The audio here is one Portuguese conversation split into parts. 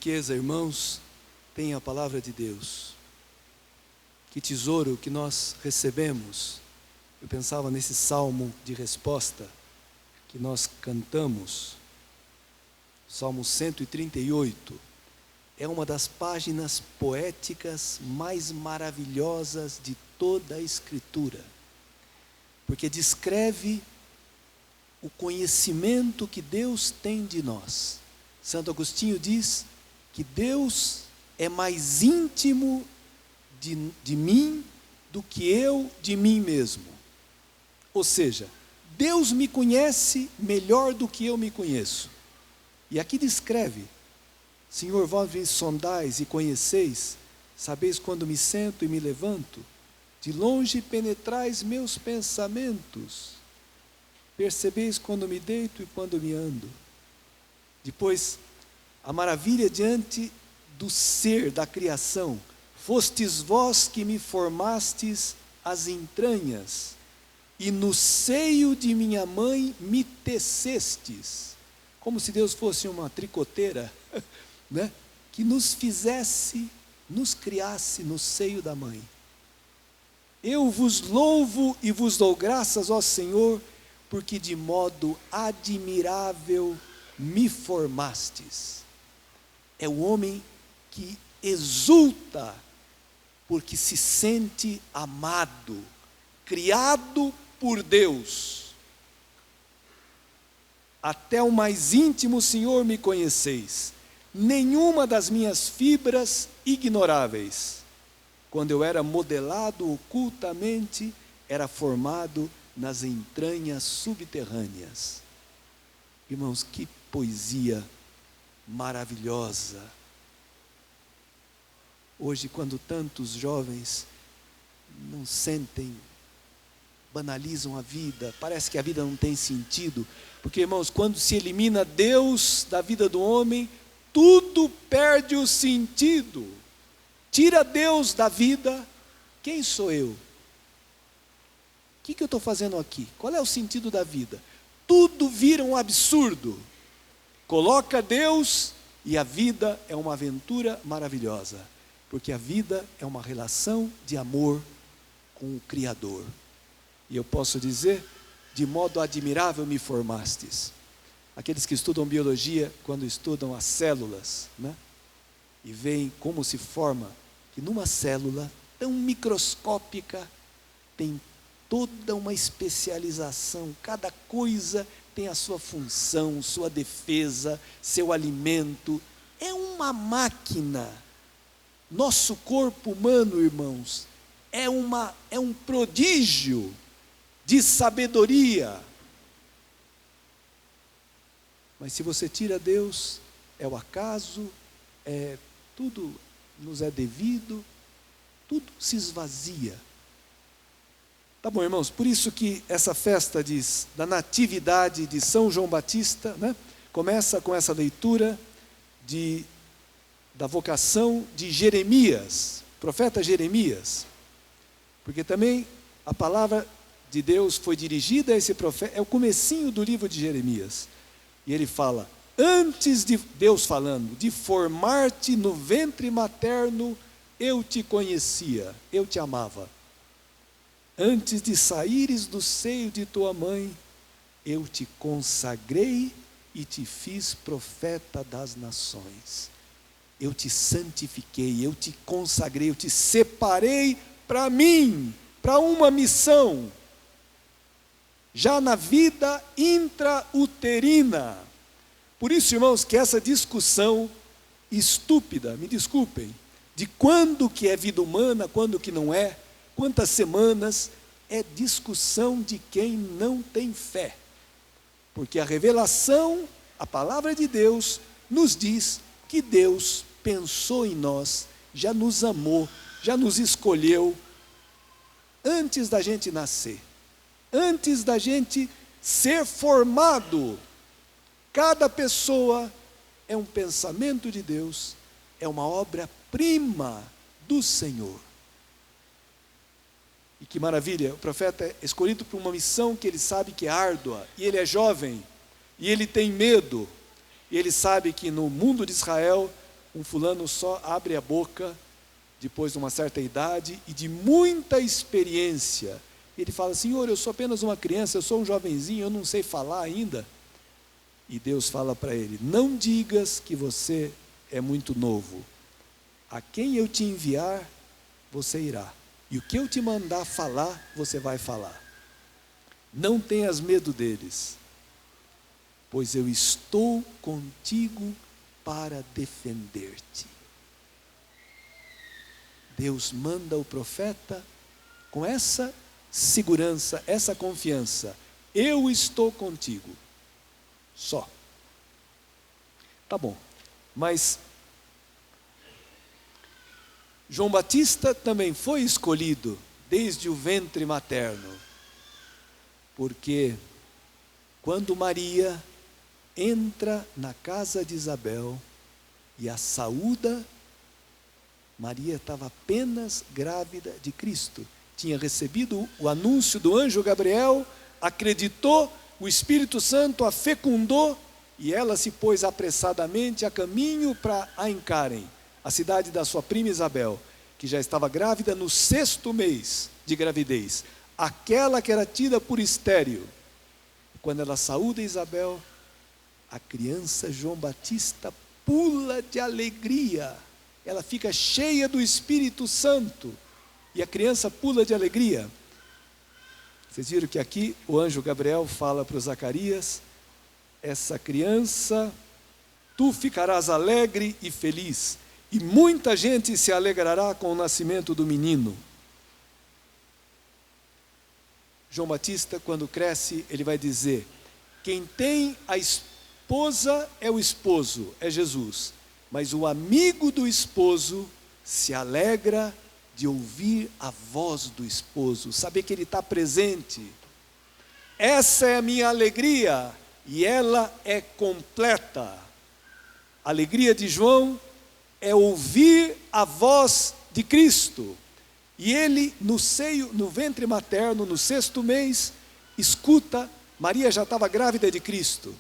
riqueza, irmãos, tem a palavra de Deus. Que tesouro que nós recebemos. Eu pensava nesse salmo de resposta que nós cantamos, Salmo 138. É uma das páginas poéticas mais maravilhosas de toda a Escritura, porque descreve o conhecimento que Deus tem de nós. Santo Agostinho diz que Deus é mais íntimo de mim do que eu de mim mesmo. Ou seja, Deus me conhece melhor do que eu me conheço. E aqui descreve: Senhor, vós me sondais e conheceis, sabeis quando me sento e me levanto, de longe penetrais meus pensamentos, percebeis quando me deito e quando me ando. Depois, a maravilha diante do ser, da criação: fostes vós que me formastes as entranhas, e no seio de minha mãe me tecestes. Como se Deus fosse uma tricoteira, né? Que nos fizesse, nos criasse no seio da mãe. Eu vos louvo e vos dou graças, ó Senhor, porque de modo admirável me formastes. É o homem que exulta porque se sente amado, criado por Deus. Até o mais íntimo, Senhor, me conheceis. Nenhuma das minhas fibras ignoráveis. Quando eu era modelado ocultamente, era formado nas entranhas subterrâneas. Irmãos, que poesia maravilhosa. Hoje, quando tantos jovens não sentem, banalizam a vida, parece que a vida não tem sentido, porque, irmãos, quando se elimina Deus da vida do homem, tudo perde o sentido. Tira Deus da vida, quem sou eu? O que eu estou fazendo aqui? Qual é o sentido da vida? Tudo vira um absurdo. Coloca Deus e a vida é uma aventura maravilhosa, porque a vida é uma relação de amor com o Criador. E eu posso dizer, de modo admirável me formastes. Aqueles que estudam biologia, quando estudam as células, né? E veem como se forma, que numa célula tão microscópica tem toda uma especialização, cada coisa tem a sua função, sua defesa, seu alimento. É uma máquina. Nosso corpo humano, irmãos, é um prodígio de sabedoria. Mas se você tira Deus, é o acaso, tudo nos é devido, tudo se esvazia. Tá bom, irmãos, por isso que essa festa da natividade de São João Batista, né, começa com essa leitura da vocação de Jeremias, profeta Jeremias, porque também a palavra de Deus foi dirigida a esse profeta, é o comecinho do livro de Jeremias, e ele fala: antes de Deus falando, de formar-te no ventre materno, eu te conhecia, eu te amava. Antes de saíres do seio de tua mãe, eu te consagrei e te fiz profeta das nações. Eu te santifiquei, eu te consagrei, eu te separei para mim, para uma missão. Já na vida intrauterina. Por isso, irmãos, que essa discussão estúpida, me desculpem, de quando que é vida humana, quando que não é, quantas semanas, é discussão de quem não tem fé. Porque a revelação, a palavra de Deus, nos diz que Deus pensou em nós, já nos amou, já nos escolheu, antes da gente nascer, antes da gente ser formado. Cada pessoa é um pensamento de Deus, é uma obra-prima do Senhor. E que maravilha, o profeta é escolhido para uma missão que ele sabe que é árdua, e ele é jovem, e ele tem medo, e ele sabe que no mundo de Israel um fulano só abre a boca depois de uma certa idade e de muita experiência. Ele fala: Senhor, eu sou apenas uma criança, eu sou um jovenzinho, eu não sei falar ainda. E Deus fala para ele: não digas que você é muito novo. A quem eu te enviar, você irá. E o que eu te mandar falar, você vai falar. Não tenhas medo deles, pois eu estou contigo para defender-te. Deus manda o profeta com essa segurança, essa confiança: eu estou contigo. Só. Tá bom. Mas João Batista também foi escolhido desde o ventre materno, porque quando Maria entra na casa de Isabel e a saúda, Maria estava apenas grávida de Cristo. Tinha recebido o anúncio do anjo Gabriel, acreditou, o Espírito Santo a fecundou e ela se pôs apressadamente a caminho para a encarem, a cidade da sua prima Isabel, que já estava grávida no 6º mês de gravidez, aquela que era tida por estéril. Quando ela saúda Isabel, a criança João Batista pula de alegria, ela fica cheia do Espírito Santo, e a criança pula de alegria. Vocês viram que aqui o anjo Gabriel fala para o Zacarias: essa criança, tu ficarás alegre e feliz, e muita gente se alegrará com o nascimento do menino. João Batista, quando cresce, ele vai dizer: quem tem a esposa é o esposo, é Jesus, mas o amigo do esposo se alegra de ouvir a voz do esposo, saber que ele está presente. Essa é a minha alegria, e ela é completa. A alegria de João é ouvir a voz de Cristo. E ele, no seio, no ventre materno, no 6º mês, escuta. Maria já estava grávida de Cristo.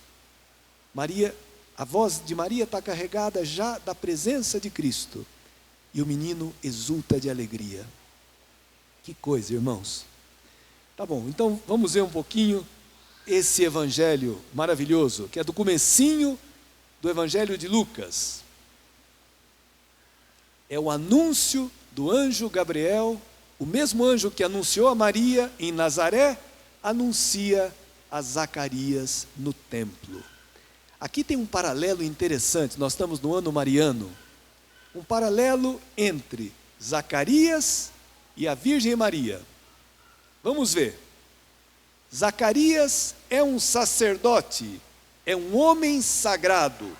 A voz de Maria está carregada já da presença de Cristo. E o menino exulta de alegria. Que coisa, irmãos. Tá bom, então vamos ver um pouquinho esse evangelho maravilhoso, que é do comecinho do evangelho de Lucas. É o anúncio do anjo Gabriel, o mesmo anjo que anunciou a Maria em Nazaré, anuncia a Zacarias no templo. Aqui tem um paralelo interessante, nós estamos no ano mariano, um paralelo entre Zacarias e a Virgem Maria. Vamos ver. Zacarias é um sacerdote, é um homem sagrado.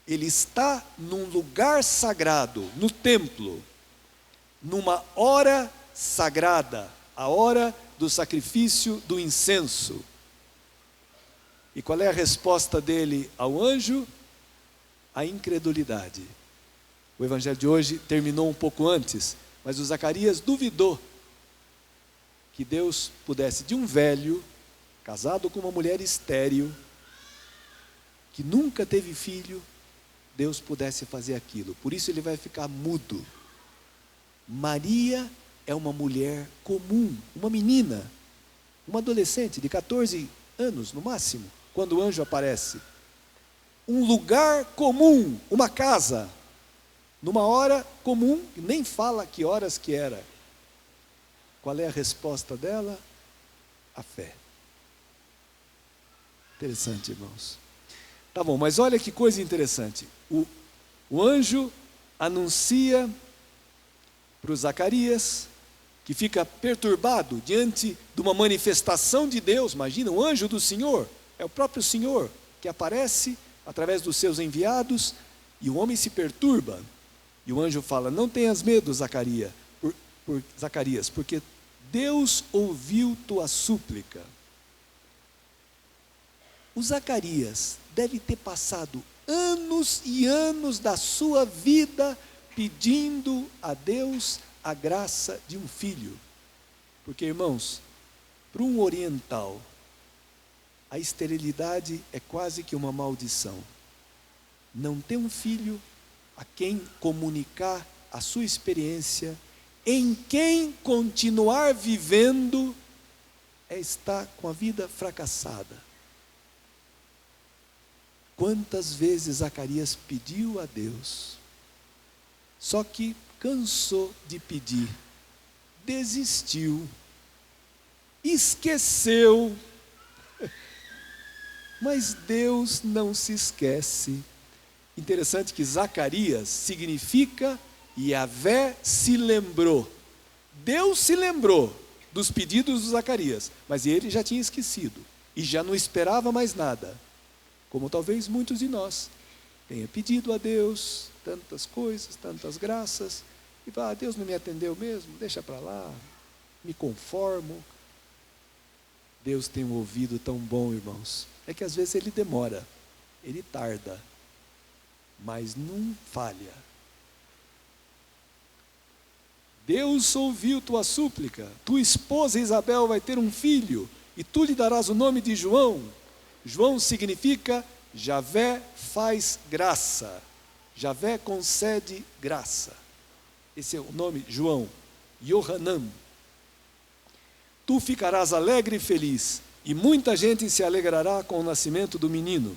Ele está num lugar sagrado, no templo, numa hora sagrada, a hora do sacrifício do incenso. E qual é a resposta dele ao anjo? A incredulidade. O evangelho de hoje terminou um pouco antes, mas o Zacarias duvidou que Deus pudesse, de um velho, casado com uma mulher estéril, que nunca teve filho, Deus pudesse fazer aquilo. Por isso ele vai ficar mudo. Maria é uma mulher comum, uma menina, uma adolescente de 14 anos no máximo, quando o anjo aparece. Um lugar comum, uma casa, numa hora comum, nem fala que horas que era. Qual é a resposta dela? A fé. Interessante, irmãos. Tá bom, mas olha que coisa interessante. O anjo anuncia para o Zacarias, que fica perturbado diante de uma manifestação de Deus. Imagina, um anjo do Senhor, é o próprio Senhor que aparece através dos seus enviados, e o homem se perturba. E o anjo fala: não tenhas medo, Zacarias, porque Deus ouviu tua súplica. O Zacarias deve ter passado anos e anos da sua vida pedindo a Deus a graça de um filho. Porque, irmãos, para um oriental, a esterilidade é quase que uma maldição. Não ter um filho a quem comunicar a sua experiência, em quem continuar vivendo é estar com a vida fracassada. Quantas vezes Zacarias pediu a Deus, só que cansou de pedir, desistiu, esqueceu. Mas Deus não se esquece. Interessante que Zacarias significa Yahvé se lembrou. Deus se lembrou dos pedidos de Zacarias, mas ele já tinha esquecido e já não esperava mais nada. Como talvez muitos de nós tenham pedido a Deus tantas coisas, tantas graças, e Deus não me atendeu mesmo, deixa para lá, me conformo. Deus tem um ouvido tão bom, irmãos. É que às vezes ele demora, ele tarda, mas não falha. Deus ouviu tua súplica, tua esposa Isabel vai ter um filho, e tu lhe darás o nome de João. João significa Yahvé faz graça, Yahvé concede graça. Esse é o nome, João, Yohanan. Tu ficarás alegre e feliz, e muita gente se alegrará com o nascimento do menino,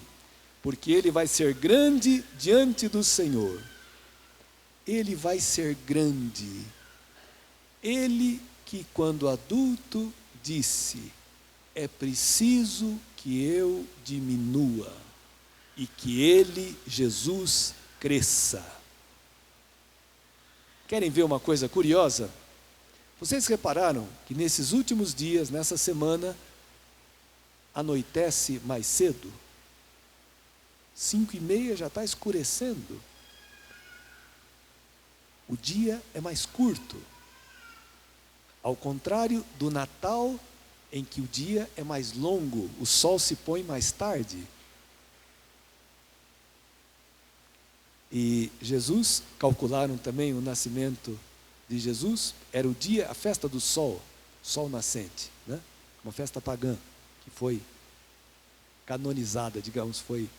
porque ele vai ser grande diante do Senhor. Ele vai ser grande. Ele que, quando adulto, disse: é preciso que eu diminua e que ele, Jesus, cresça. Querem ver uma coisa curiosa? Vocês repararam que nesses últimos dias, nessa semana, anoitece mais cedo? 5:30 já está escurecendo. O dia é mais curto. Ao contrário do Natal, em que o dia é mais longo, o sol se põe mais tarde. E Jesus, calcularam também o nascimento de Jesus, era o dia, a festa do sol nascente, né? Uma festa pagã, que foi canonizada, digamos, foi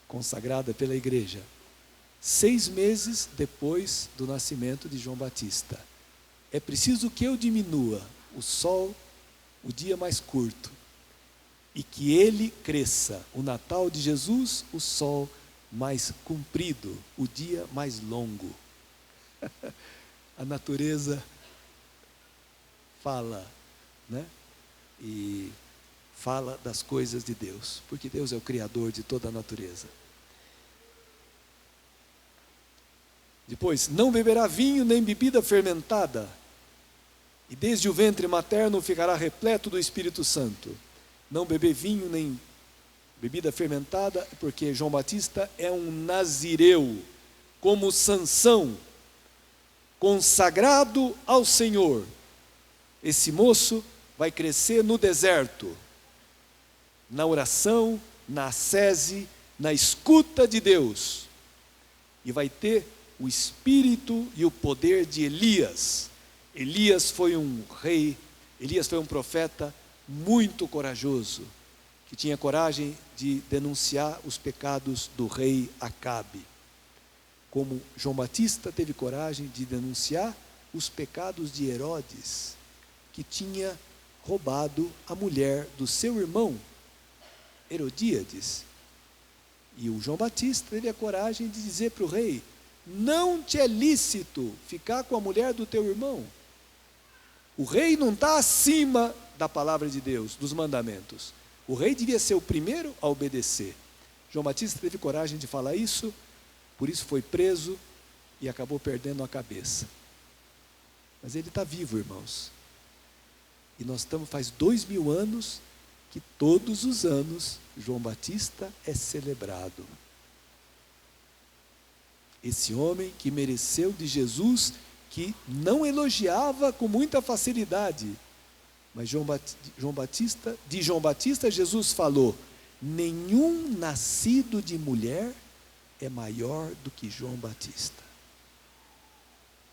consagrada pela igreja, 6 meses depois do nascimento de João Batista. É preciso que eu diminua o sol, o dia mais curto, e que ele cresça. O Natal de Jesus, o sol mais comprido, o dia mais longo. A natureza fala, né? E fala das coisas de Deus, porque Deus é o Criador de toda a natureza. Depois, não beberá vinho nem bebida fermentada, e desde o ventre materno ficará repleto do Espírito Santo. Não beber vinho nem bebida fermentada, porque João Batista é um nazireu, como Sansão, consagrado ao Senhor. Esse moço vai crescer no deserto, na oração, na ascese, na escuta de Deus, e vai ter o espírito e o poder de Elias. Elias foi um rei, Elias foi um profeta muito corajoso, que tinha coragem de denunciar os pecados do rei Acabe. Como João Batista teve coragem de denunciar os pecados de Herodes, que tinha roubado a mulher do seu irmão, Herodíades. E o João Batista teve a coragem de dizer para o rei: não te é lícito ficar com a mulher do teu irmão. O rei não está acima da palavra de Deus, dos mandamentos. O rei devia ser o primeiro a obedecer. João Batista teve coragem de falar isso, por isso foi preso e acabou perdendo a cabeça. Mas ele está vivo, irmãos. E nós estamos, faz 2000 anos, que todos os anos João Batista é celebrado. Esse homem que mereceu de Jesus, que não elogiava com muita facilidade. Mas de João Batista Jesus falou: nenhum nascido de mulher é maior do que João Batista.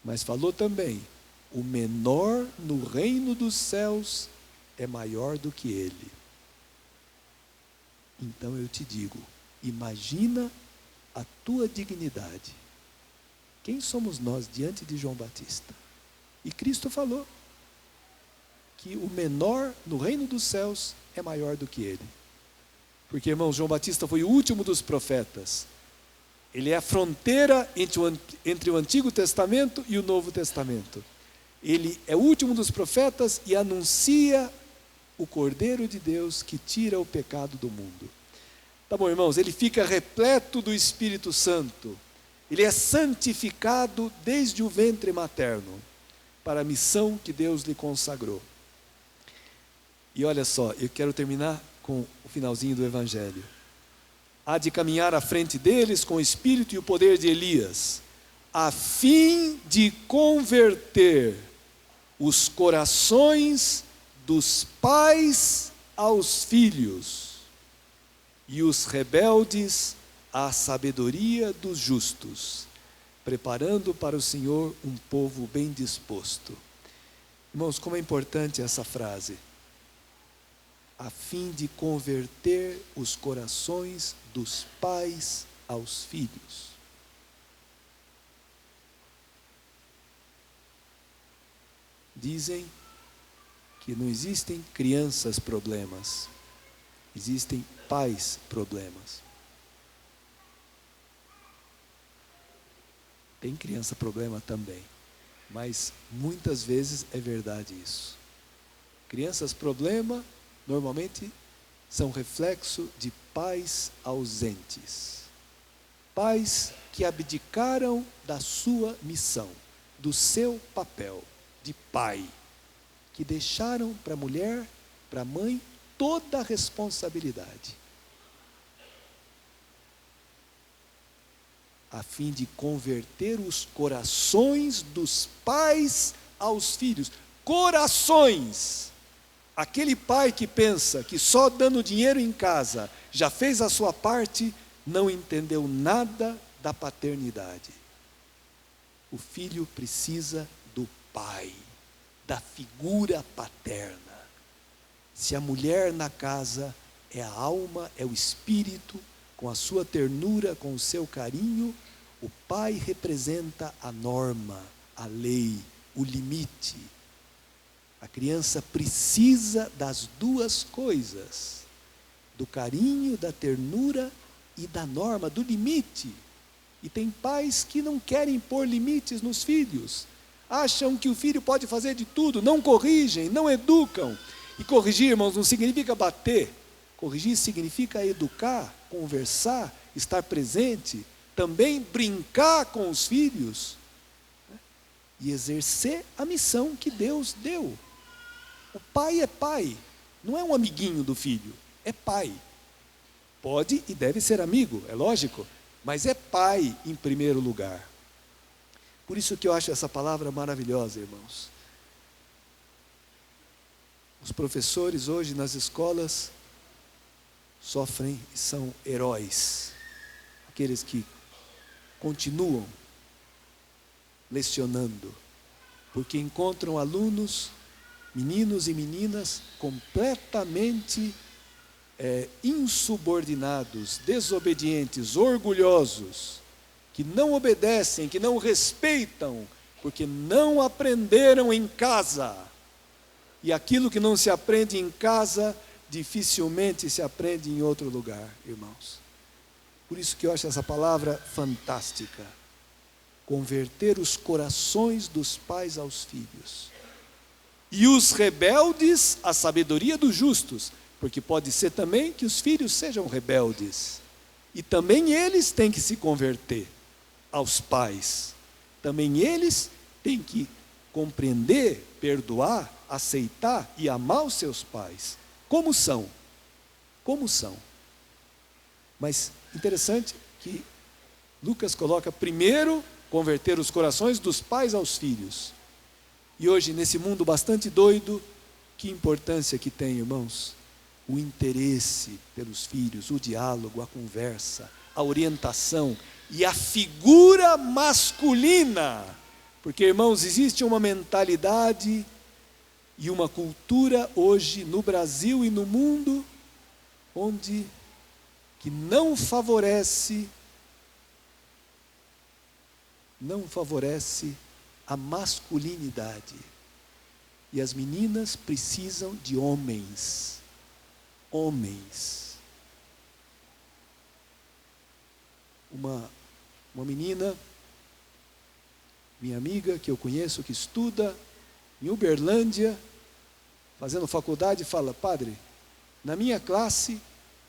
Mas falou também: o menor no reino dos céus é maior do que ele. Então eu te digo, imagina a tua dignidade, Quem somos nós diante de João Batista? E Cristo falou que o menor no reino dos céus é maior do que ele. Porque, irmãos, João Batista foi o último dos profetas. Ele é a fronteira entre o Antigo Testamento e o Novo Testamento. Ele é o último dos profetas e anuncia o Cordeiro de Deus que tira o pecado do mundo. Tá bom, irmãos, ele fica repleto do Espírito Santo. Ele é santificado desde o ventre materno para a missão que Deus lhe consagrou. E olha só, eu quero terminar com o finalzinho do Evangelho. Há de caminhar à frente deles com o espírito e o poder de Elias, a fim de converter os corações dos pais aos filhos e os rebeldes à sabedoria dos justos, preparando para o Senhor um povo bem disposto. Irmãos, como é importante essa frase. A fim de converter os corações dos pais aos filhos. Dizem que não existem crianças problemas, existem pais problemas. Tem criança problema também, mas muitas vezes é verdade isso. Crianças problema normalmente são reflexo de pais ausentes. Pais que abdicaram da sua missão, do seu papel de pai, que deixaram para a mulher, para a mãe, toda a responsabilidade. A fim de converter os corações dos pais aos filhos. Corações! Aquele pai que pensa que só dando dinheiro em casa já fez a sua parte, não entendeu nada da paternidade. O filho precisa do pai, da figura paterna. Se a mulher na casa é a alma, é o espírito, com a sua ternura, com o seu carinho, o pai representa a norma, a lei, o limite. A criança precisa das duas coisas, do carinho, da ternura e da norma, do limite. E tem pais que não querem pôr limites nos filhos, acham que o filho pode fazer de tudo, não corrigem, não educam. E corrigir, irmãos, não significa bater, corrigir significa educar, conversar, estar presente, também brincar com os filhos, né? E exercer a missão que Deus deu. O pai é pai, não é um amiguinho do filho, é pai. Pode e deve ser amigo, é lógico, mas é pai em primeiro lugar. Por isso que eu acho essa palavra maravilhosa, irmãos. Os professores hoje nas escolas sofrem e são heróis. Aqueles que continuam lecionando, porque encontram alunos, meninos e meninas completamente insubordinados, desobedientes, orgulhosos, que não obedecem, que não respeitam, porque não aprenderam em casa. E aquilo que não se aprende em casa, dificilmente se aprende em outro lugar, irmãos. Por isso que eu acho essa palavra fantástica. Converter os corações dos pais aos filhos. E os rebeldes à sabedoria dos justos, porque pode ser também que os filhos sejam rebeldes. E também eles têm que se converter aos pais. Também eles têm que compreender, perdoar, aceitar e amar os seus pais. Como são? Como são? Mas interessante que Lucas coloca primeiro converter os corações dos pais aos filhos. E hoje, nesse mundo bastante doido, que importância que tem, irmãos? O interesse pelos filhos, o diálogo, a conversa, a orientação e a figura masculina. Porque, irmãos, existe uma mentalidade e uma cultura hoje no Brasil e no mundo onde que não favorece não favorece a masculinidade. E as meninas precisam de homens. Homens. Uma menina, minha amiga, que eu conheço, que estuda em Uberlândia, fazendo faculdade, fala: padre, na minha classe,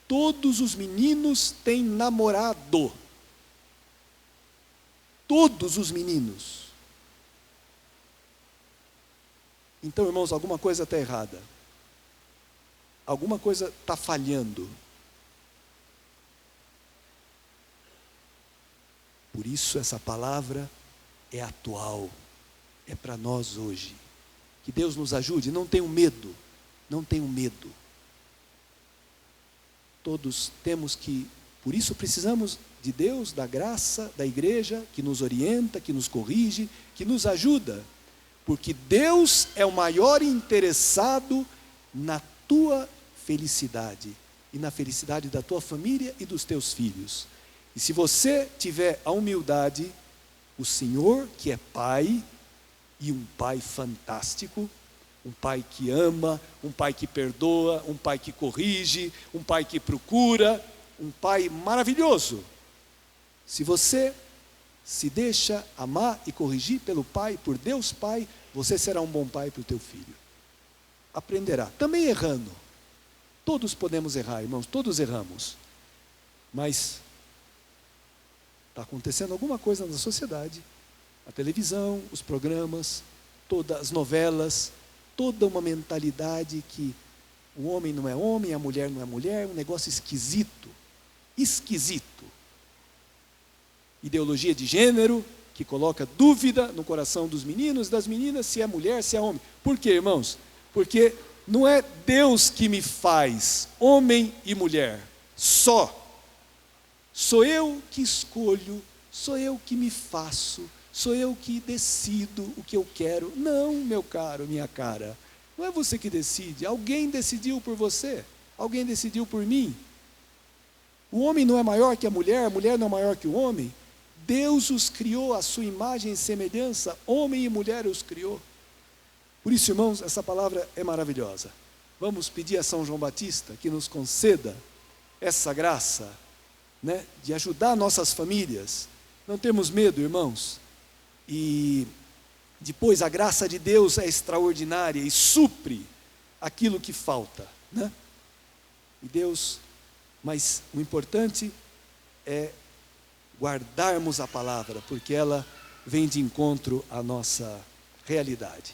todos os meninos têm namorado. Todos os meninos. Então, irmãos, alguma coisa está errada. Alguma coisa está falhando. Por isso essa palavra é atual. É para nós hoje. Que Deus nos ajude. Não tenham medo. Não tenham medo. Todos temos que... Por isso precisamos de Deus, da graça, da igreja, que nos orienta, que nos corrige, que nos ajuda. Porque Deus é o maior interessado na tua felicidade e na felicidade da tua família e dos teus filhos. E se você tiver a humildade, o Senhor, que é Pai, e um Pai fantástico, um Pai que ama, um Pai que perdoa, um Pai que corrige, um Pai que procura, um Pai maravilhoso. Se você se deixa amar e corrigir pelo Pai, por Deus Pai, você será um bom pai para o teu filho. Aprenderá, também errando. Todos podemos errar, irmãos, todos erramos. Mas está acontecendo alguma coisa na sociedade. A televisão, os programas, todas as novelas, toda uma mentalidade que o homem não é homem, a mulher não é mulher, um negócio esquisito. Esquisito. Ideologia de gênero, que coloca dúvida no coração dos meninos e das meninas, se é mulher, se é homem. Por quê, irmãos? Porque não é Deus que me faz homem e mulher, só. Sou eu que escolho, sou eu que me faço, sou eu que decido o que eu quero. Não, meu caro, minha cara, não é você que decide, alguém decidiu por você, alguém decidiu por mim. O homem não é maior que a mulher não é maior que o homem. Deus os criou à sua imagem e semelhança, homem e mulher os criou. Por isso, irmãos, essa palavra é maravilhosa. Vamos pedir a São João Batista que nos conceda essa graça, né, de ajudar nossas famílias. Não temos medo, irmãos. E depois a graça de Deus é extraordinária e supre aquilo que falta, né? E Deus, mas o importante é guardarmos a palavra, porque ela vem de encontro à nossa realidade.